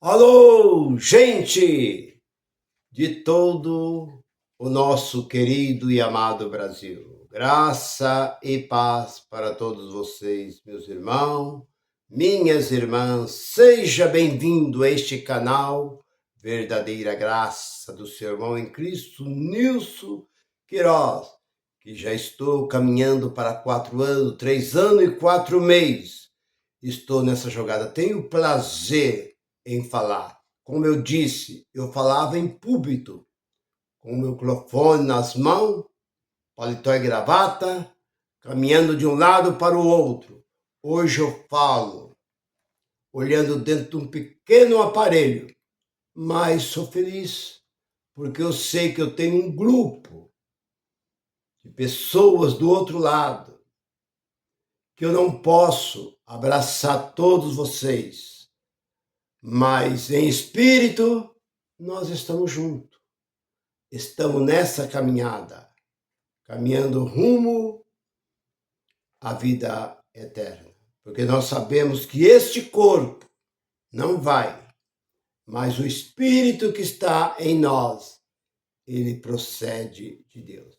Alô, gente de todo o nosso querido e amado Brasil. Graça e paz para todos vocês, meus irmãos, minhas irmãs. Seja bem-vindo a este canal Verdadeira Graça do seu irmão em Cristo, Nilson Queiroz, que já estou caminhando para 4 anos, 3 anos e 4 meses. Estou nessa jogada. Tenho prazer em falar. Como eu disse, eu falava em púlpito, com o microfone nas mãos, paletó e gravata, caminhando de um lado para o outro. Hoje eu falo olhando dentro de um pequeno aparelho, mas sou feliz, porque eu sei que eu tenho um grupo de pessoas do outro lado, que eu não posso abraçar todos vocês, mas em espírito nós estamos juntos. Estamos nessa caminhada, caminhando rumo à vida eterna. Porque nós sabemos que este corpo não vai, mas o Espírito que está em nós, ele procede de Deus.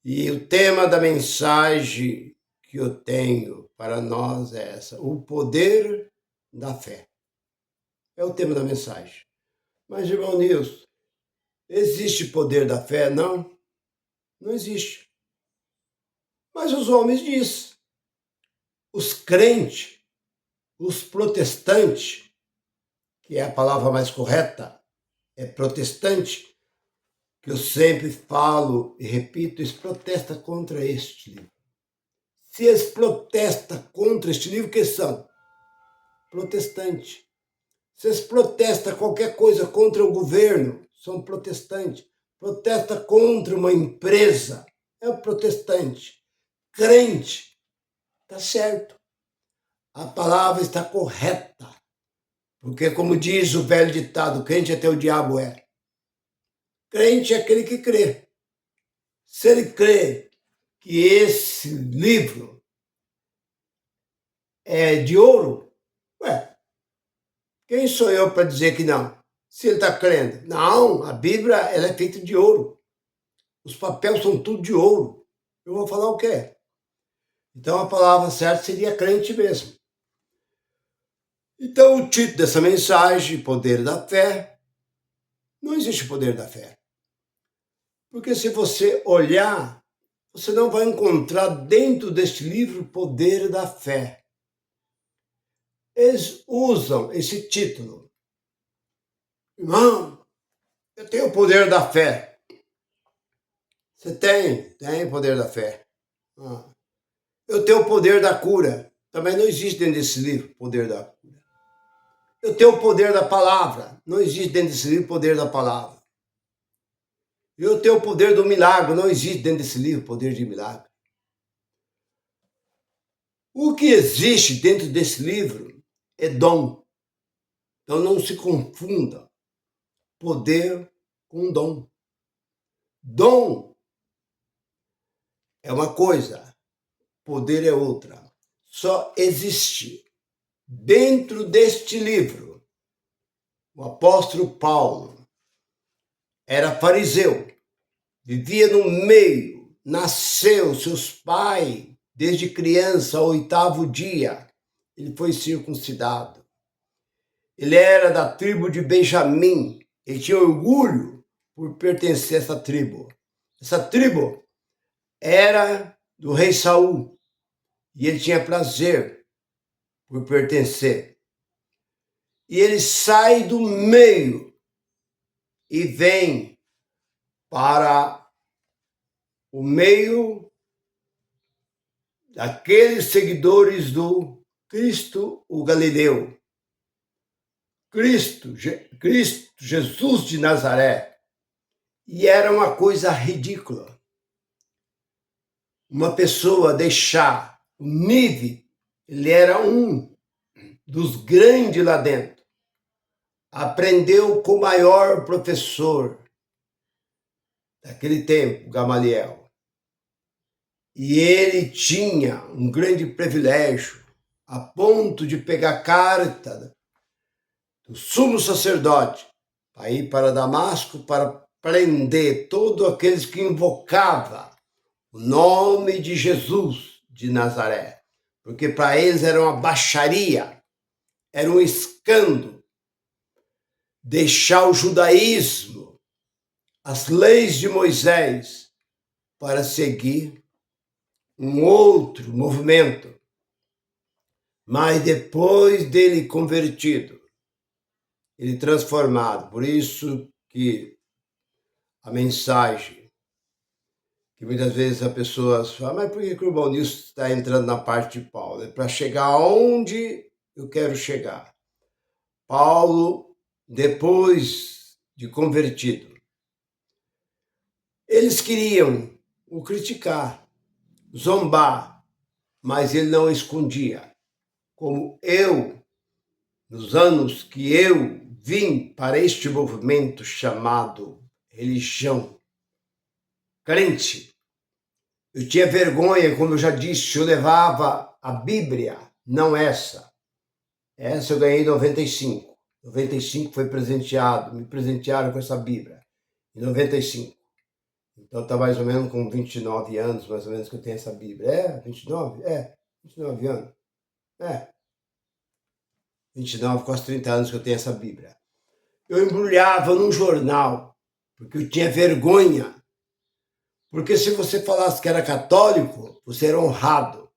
E o tema da mensagem que eu tenho para nós é essa: o poder da fé. É o tema da mensagem. Mas, irmão Nilson, existe poder da fé? Não, não existe. Mas os homens dizem, os crentes, os protestantes, que é a palavra mais correta, é protestante, que eu sempre falo e repito, eles protestam contra este livro. Se eles protestam contra este livro, que são? Protestantes. Se eles protestam qualquer coisa contra o governo, são protestantes. Protesta contra uma empresa, é um protestante. Crente, está certo. A palavra está correta. Porque, como diz o velho ditado, crente até o diabo é. Crente é aquele que crê. Se ele crê que esse livro é de ouro, quem sou eu para dizer que não? Se ele está crendo. Não, a Bíblia ela é feita de ouro. Os papéis são tudo de ouro. Eu vou falar o quê? Então a palavra certa seria crente mesmo. Então o título dessa mensagem, Poder da Fé, não existe poder da fé. Porque se você olhar, você não vai encontrar dentro deste livro o poder da fé. Eles usam esse título. Irmão, eu tenho o poder da fé. Você tem o poder da fé. Eu tenho o poder da cura. Também não existe dentro desse livro o poder da cura. Eu tenho o poder da palavra. Não existe dentro desse livro o poder da palavra. Eu tenho o poder do milagre. Não existe dentro desse livro o poder de milagre. O que existe dentro desse livro é dom. Então não se confunda poder com dom. Dom é uma coisa, poder é outra. Só existe dentro deste livro. O apóstolo Paulo era fariseu, vivia no meio, nasceu, seus pais, desde criança, ao 8º dia, ele foi circuncidado. Ele era da tribo de Benjamim, ele tinha orgulho por pertencer a essa tribo. Essa tribo era do rei Saul e ele tinha prazer por pertencer. E ele sai do meio e vem para o meio daqueles seguidores do Cristo, o Galileu. Cristo Jesus de Nazaré. E era uma coisa ridícula. Uma pessoa deixar o nível, ele era um dos grandes lá dentro. Aprendeu com o maior professor daquele tempo, Gamaliel. E ele tinha um grande privilégio, a ponto de pegar carta o sumo sacerdote, para ir para Damasco para prender todos aqueles que invocavam o nome de Jesus de Nazaré, porque para eles era uma baixaria, era um escândalo deixar o judaísmo, as leis de Moisés, para seguir um outro movimento. Mas depois dele convertido, ele transformado, por isso que a mensagem, que muitas vezes as pessoas falam, mas por que o irmão Nilson está entrando na parte de Paulo? É para chegar aonde eu quero chegar. Paulo, depois de convertido, eles queriam o criticar, zombar, mas ele não escondia. Como eu, nos anos que eu vim para este movimento chamado religião crente, eu tinha vergonha, como eu já disse, eu levava a Bíblia, não essa. Essa eu ganhei em 95. 95 foi presenteado, me presentearam com essa Bíblia, em 95. Então está mais ou menos com 29 anos, mais ou menos, que eu tenho essa Bíblia. É? 29? É, 29 anos. É. 29, quase 30 anos que eu tenho essa Bíblia. Eu embrulhava num jornal, porque eu tinha vergonha. Porque se você falasse que era católico, você era honrado.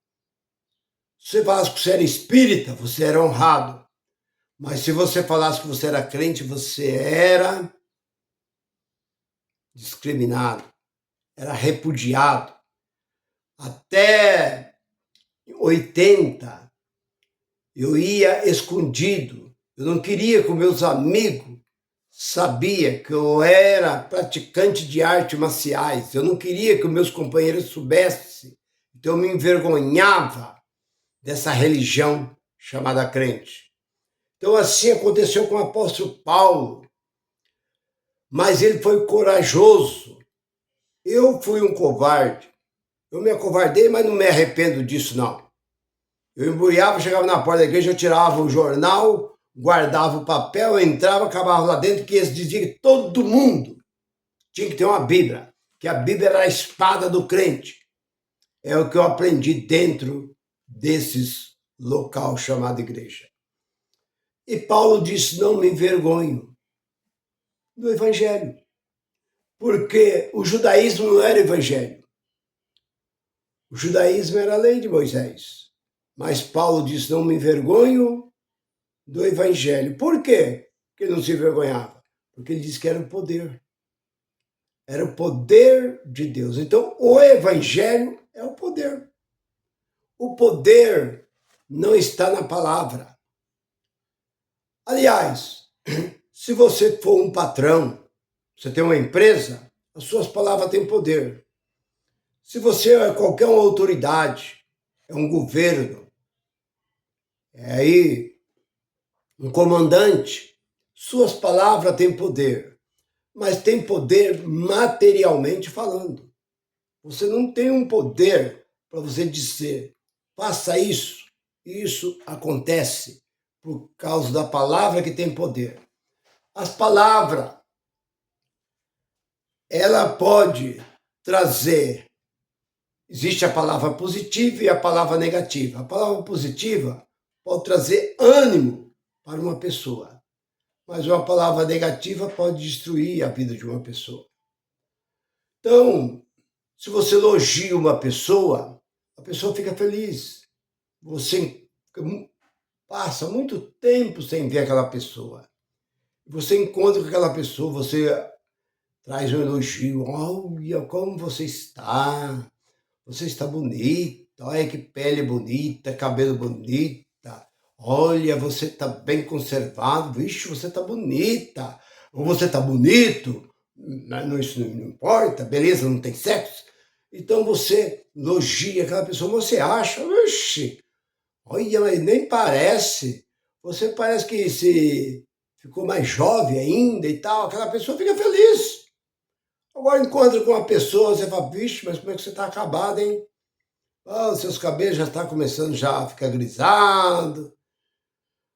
Se você falasse que você era espírita, você era honrado. Mas se você falasse que você era crente, você era discriminado, era repudiado. Até 80, eu ia escondido. Eu não queria que meus amigos sabia que eu era praticante de artes marciais. Eu não queria que meus companheiros soubessem. Então eu me envergonhava dessa religião chamada crente. Então assim aconteceu com o apóstolo Paulo. Mas ele foi corajoso. Eu fui um covarde. Eu me acovardei, mas não me arrependo disso, não. Eu embrulhava, chegava na porta da igreja, eu tirava o jornal, guardava o papel, entrava, acabava lá dentro, que eles diziam que todo mundo tinha que ter uma Bíblia, que a Bíblia era a espada do crente. É o que eu aprendi dentro desses local chamado igreja. E Paulo disse, não me envergonho do evangelho, porque o judaísmo não era evangelho. O judaísmo era a lei de Moisés. Mas Paulo disse, não me envergonho do evangelho. Por quê que ele não se envergonhava? Porque ele disse que era o poder. Era o poder de Deus. Então, o evangelho é o poder. O poder não está na palavra. Aliás, se você for um patrão, você tem uma empresa, as suas palavras têm poder. Se você é qualquer uma autoridade, é um governo, é aí um comandante, suas palavras têm poder, mas tem poder materialmente falando. Você não tem um poder para você dizer, faça isso, e isso acontece por causa da palavra que tem poder. As palavras, ela pode trazer, existe a palavra positiva e a palavra negativa. A palavra positiva pode trazer ânimo para uma pessoa, mas uma palavra negativa pode destruir a vida de uma pessoa. Então, se você elogia uma pessoa, a pessoa fica feliz. Você passa muito tempo sem ver aquela pessoa. Você encontra com aquela pessoa, você traz um elogio. Olha como você está. Você está bonita. Olha que pele bonita, cabelo bonita. Olha, você está bem conservado. Vixe, você está bonita. Ou você está bonito. Isso não importa. Beleza, não tem sexo. Então você elogia aquela pessoa. Você acha, vixe, olha, mas nem parece. Você parece que se ficou mais jovem ainda e tal. Aquela pessoa fica feliz. Agora encontra com uma pessoa, você fala, vixe, mas como é que você está acabado, hein? Oh, seus cabelos já estão começando já a ficar grisados.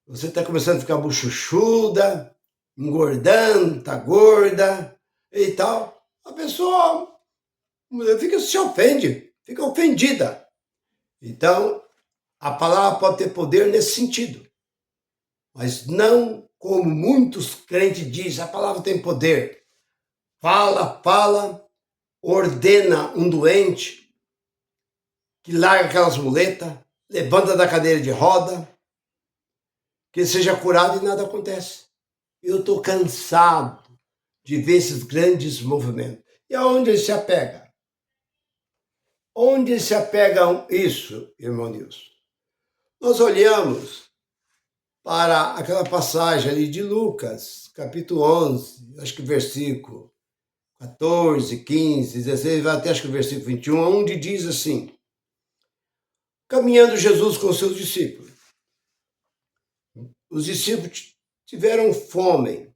você está começando a ficar buchuchuda, engordando, tá gorda e tal. A pessoa se ofende, fica ofendida. Então, a palavra pode ter poder nesse sentido, mas não como muitos crentes dizem, a palavra tem poder. Fala, ordena um doente que larga aquelas muletas, levanta da cadeira de roda, que seja curado e nada acontece. Eu estou cansado de ver esses grandes movimentos. E aonde ele se apega? Onde se apega isso, irmão Nilson? Nós olhamos para aquela passagem ali de Lucas, capítulo 11, acho que versículo 14, 15, 16, vai até acho que o versículo 21, onde diz assim: caminhando Jesus com seus discípulos. Os discípulos tiveram fome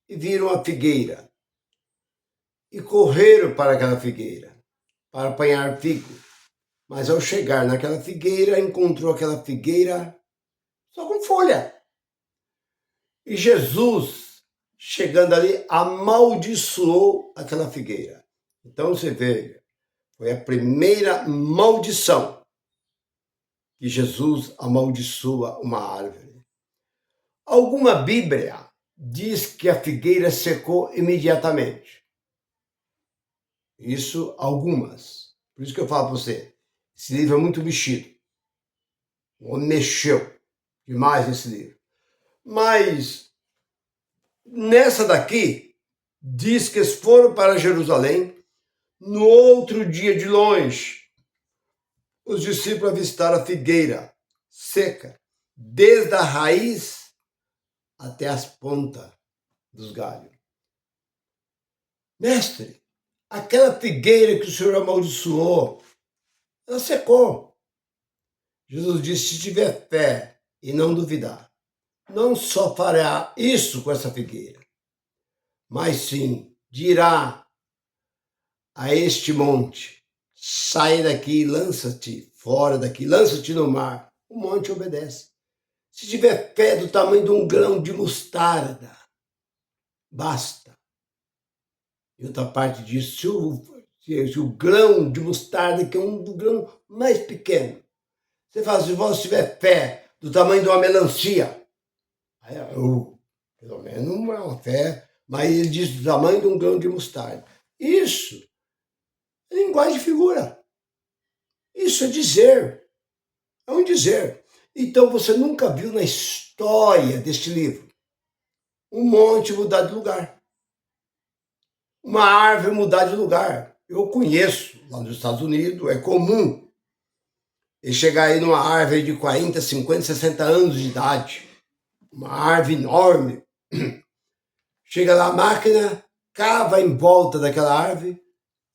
e viram a figueira e correram para aquela figueira para apanhar figo. Mas ao chegar naquela figueira, encontrou aquela figueira só com folha. E Jesus, chegando ali, amaldiçoou aquela figueira. Então você vê, foi a primeira maldição que Jesus amaldiçoa uma árvore. Alguma Bíblia diz que a figueira secou imediatamente. Isso, algumas. Por isso que eu falo para você, esse livro é muito mexido. O homem mexeu demais nesse livro. Mas, nessa daqui, diz que eles foram para Jerusalém. No outro dia de longe, os discípulos avistaram a figueira seca, desde a raiz até as pontas dos galhos. Mestre, aquela figueira que o Senhor amaldiçoou, ela secou. Jesus disse, se tiver fé e não duvidar, não só fará isso com essa figueira, mas sim dirá a este monte, sai daqui, lança-te fora daqui, lança-te no mar. O monte obedece. Se tiver fé do tamanho de um grão de mostarda, basta. E outra parte diz, se o grão de mostarda, que é um do grão mais pequeno, você fala, se você tiver fé do tamanho de uma melancia, aí, pelo menos uma fé, mas ele diz do tamanho de um grão de mostarda. Isso é linguagem de figura. Isso é dizer. É um dizer. Então você nunca viu na história deste livro um monte mudar de lugar. Uma árvore mudar de lugar. Eu conheço, lá nos Estados Unidos, é comum ele chegar aí numa árvore de 40, 50, 60 anos de idade. Uma árvore enorme. Chega lá a máquina, cava em volta daquela árvore,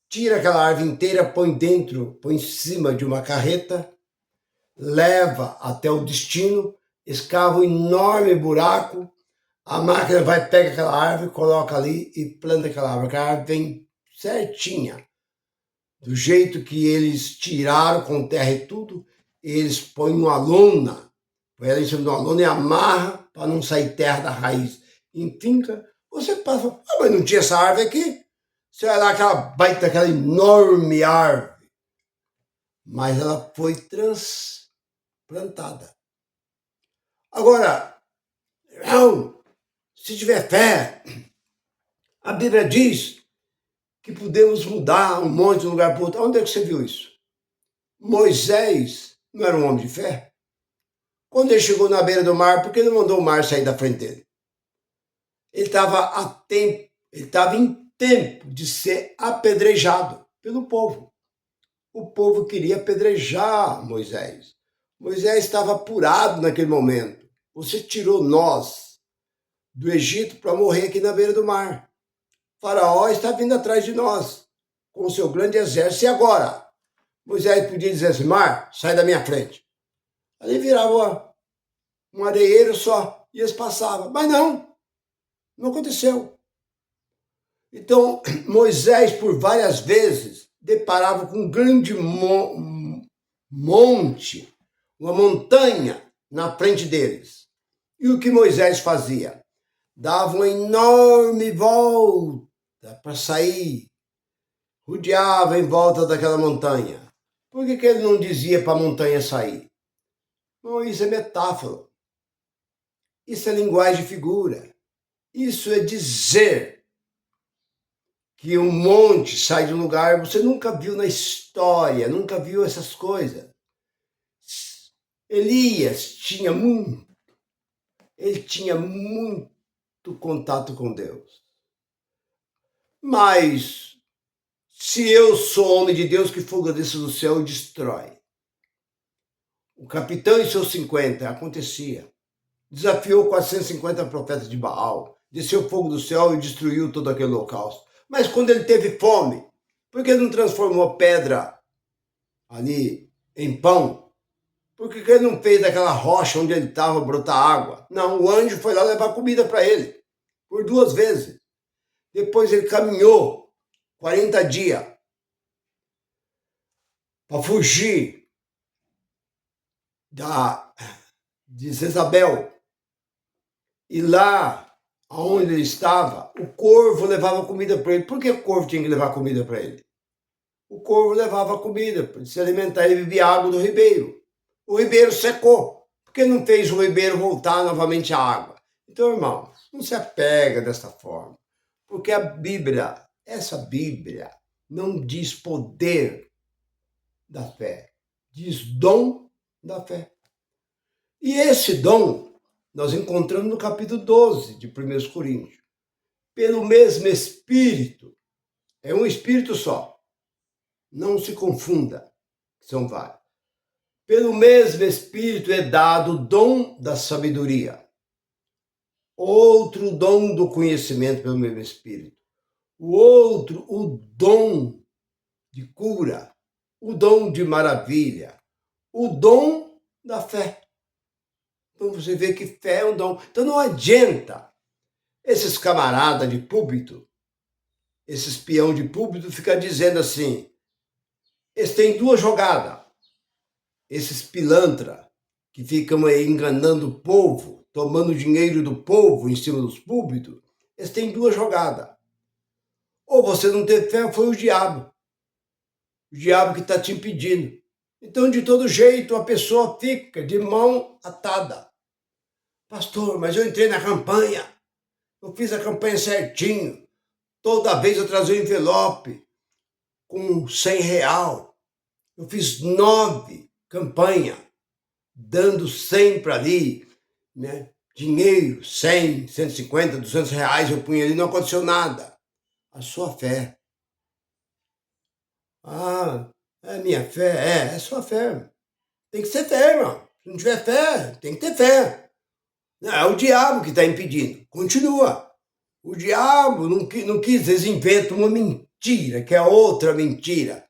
tira aquela árvore inteira, põe dentro, põe em cima de uma carreta, leva até o destino, escava um enorme buraco, a máquina vai, pega aquela árvore, coloca ali e planta aquela árvore. Aquela árvore vem certinha, do jeito que eles tiraram com terra e tudo, eles põem uma lona, põe ela em cima de uma lona e amarra para não sair terra da raiz. Finca, você passa, mas não tinha essa árvore aqui? Você vai lá, aquela baita, aquela enorme árvore. Mas ela foi transplantada. Agora, não, se tiver fé, a Bíblia diz que podemos mudar um monte de lugar para outro. Onde é que você viu isso? Moisés não era um homem de fé? Quando ele chegou na beira do mar, por que ele mandou o mar sair da frente dele? Ele estava em tempo de ser apedrejado pelo povo. O povo queria apedrejar Moisés. Moisés estava apurado naquele momento. Você tirou nós do Egito para morrer aqui na beira do mar. O faraó está vindo atrás de nós, com o seu grande exército. E agora? Moisés podia dizer assim, mar, sai da minha frente. Ali virava um areeiro só, e eles passavam. Mas não aconteceu. Então, Moisés, por várias vezes, deparava com um grande monte, uma montanha na frente deles. E o que Moisés fazia? Dava uma enorme volta para sair, rodeava em volta daquela montanha. Por que ele não dizia para a montanha sair? Não, isso é metáfora. Isso é linguagem de figura. Isso é dizer que um monte sai de um lugar. Você nunca viu na história, nunca viu essas coisas. Elias ele tinha muito contato com Deus. Mas se eu sou homem de Deus, que fogo desce do céu e destrói. O capitão e seus 50 acontecia. Desafiou 450 profetas de Baal, desceu fogo do céu e destruiu todo aquele holocausto. Mas quando ele teve fome, por que ele não transformou pedra ali em pão? Por que ele não fez daquela rocha onde ele estava brotar água? Não, o anjo foi lá levar comida para ele, por 2 vezes. Depois ele caminhou 40 dias para fugir de Jezabel. E lá onde ele estava, o corvo levava comida para ele. Por que o corvo tinha que levar comida para ele? O corvo levava comida para se alimentar e bebia água do ribeiro. O ribeiro secou. Por que não fez o ribeiro voltar novamente à água? Então, irmão, não se apega dessa forma. Porque a Bíblia, essa Bíblia, não diz poder da fé. Diz dom da fé. E esse dom nós encontramos no capítulo 12 de 1 Coríntios. Pelo mesmo Espírito. É um Espírito só. Não se confunda. São vários. Pelo mesmo Espírito é dado o dom da sabedoria. Outro dom do conhecimento pelo mesmo Espírito. O outro, o dom de cura. O dom de maravilha. O dom da fé. Então você vê que fé é um dom. Então não adianta esses camaradas de púlpito, esses peão de púlpito, ficar dizendo assim, eles têm 2 jogadas. Esses pilantra que ficam aí enganando o povo, tomando dinheiro do povo em cima dos púlpitos, eles têm 2 jogadas. Ou você não teve fé, foi o diabo. O diabo que está te impedindo. Então, de todo jeito, a pessoa fica de mão atada. Pastor, mas eu entrei na campanha. Eu fiz a campanha certinho. Toda vez eu trazia um envelope com R$100. Eu fiz 9 campanhas, dando sempre ali, né? Dinheiro, 100, 150, R$200 eu punha ali, não aconteceu nada. A sua fé. Ah, é minha fé? É sua fé. Tem que ser fé, irmão. Se não tiver fé, tem que ter fé. Não, é o diabo que está impedindo. Continua. O diabo não quis, eles inventam uma mentira, que é outra mentira.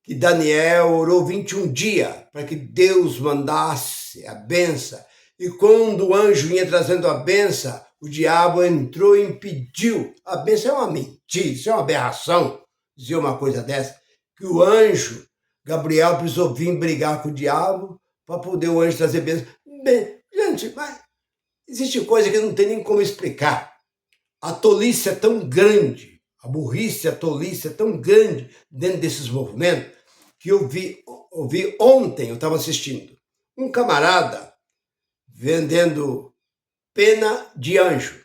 Que Daniel orou 21 dias para que Deus mandasse a benção. E quando o anjo vinha trazendo a benção, o diabo entrou e impediu. A benção é uma mentira, isso é uma aberração, dizer uma coisa dessa. Que o anjo, Gabriel, precisou vir brigar com o diabo para poder o anjo trazer bênção. Bem, gente, mas existe coisa que não tem nem como explicar. A tolice é tão grande, a burrice, a tolice é tão grande dentro desses movimentos que eu vi ontem, eu estava assistindo, um camarada vendendo pena de anjo,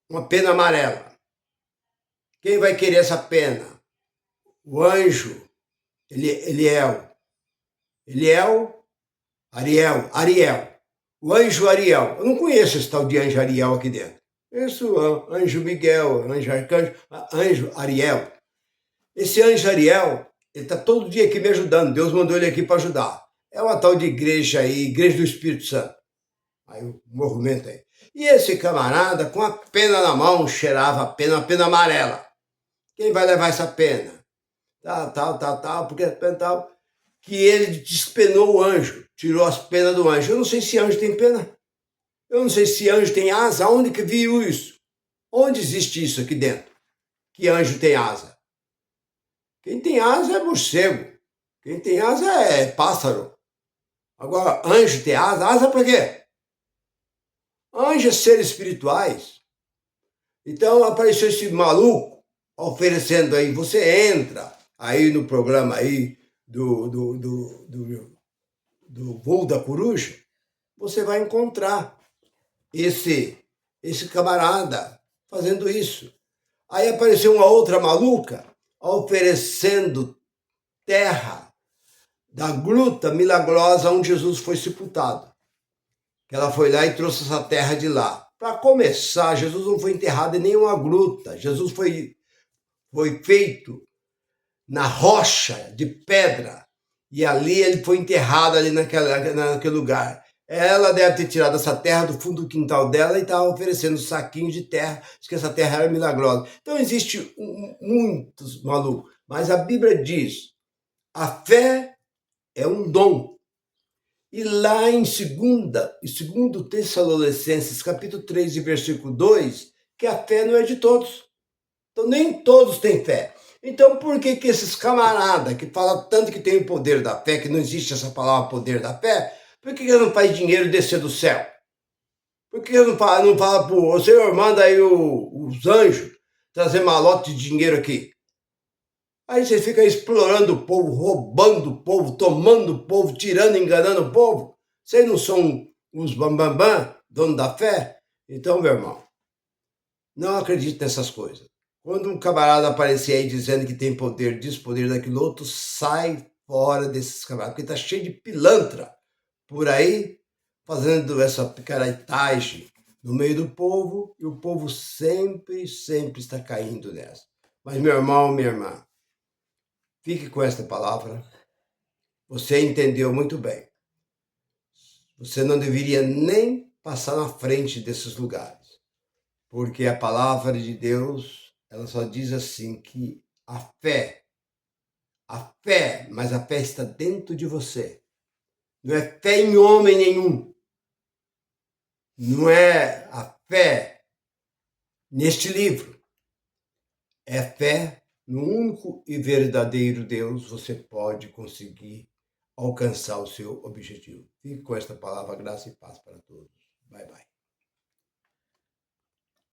uma pena amarela. Quem vai querer essa pena? O anjo, Eliel, Ariel. O anjo Ariel. Eu não conheço esse tal de anjo Ariel aqui dentro. Isso, anjo Miguel, anjo Arcanjo, anjo Ariel. Esse anjo Ariel, ele está todo dia aqui me ajudando. Deus mandou ele aqui para ajudar. É uma tal de igreja aí, Igreja do Espírito Santo. Aí o movimento aí. E esse camarada, com a pena na mão, cheirava a pena, uma pena amarela. Quem vai levar essa pena? Tal, porque tal. Que ele despenou o anjo, tirou as penas do anjo. Eu não sei se anjo tem pena. Eu não sei se anjo tem asa. Onde que viu isso? Onde existe isso aqui dentro? Que anjo tem asa? Quem tem asa é morcego. Quem tem asa é pássaro. Agora, anjo tem asa? Asa para quê? Anjos, seres espirituais. Então apareceu esse maluco oferecendo aí, você entra aí no programa aí do voo da coruja, você vai encontrar esse camarada fazendo isso. Aí apareceu uma outra maluca oferecendo terra da gruta milagrosa onde Jesus foi sepultado. Ela foi lá e trouxe essa terra de lá. Para começar, Jesus não foi enterrado em nenhuma gruta. Jesus foi feito na rocha de pedra. E ali ele foi enterrado ali naquele lugar. Ela deve ter tirado essa terra do fundo do quintal dela e estava oferecendo saquinhos de terra, diz que essa terra era milagrosa. Então existe muitos malucos, mas a Bíblia diz, a fé é um dom. E lá em 2 Tessalonicenses, capítulo 3, versículo 2, que a fé não é de todos. Então nem todos têm fé. Então por que esses camaradas que falam tanto que tem o poder da fé, que não existe essa palavra poder da fé, por que não faz dinheiro descer do céu? Por que não fala o Senhor, manda aí os anjos trazer malote de dinheiro aqui? Aí você fica explorando o povo, roubando o povo, tomando o povo, tirando, enganando o povo. Vocês não são os bambambam, dono da fé? Então, meu irmão, não acredite nessas coisas. Quando um camarada aparecer aí dizendo que tem poder disso, poder daquilo outro, sai fora desses camaradas, porque tá cheio de pilantra por aí, fazendo essa picaretagem no meio do povo, e o povo sempre está caindo nessa. Mas, meu irmão, minha irmã, fique com esta palavra. Você entendeu muito bem. Você não deveria nem passar na frente desses lugares, porque a palavra de Deus, ela só diz assim que a fé, mas a fé está dentro de você. Não é fé em homem nenhum. Não é a fé neste livro. É fé no único e verdadeiro Deus. Você pode conseguir alcançar o seu objetivo. Fique com esta palavra, graça e paz para todos. Bye, bye.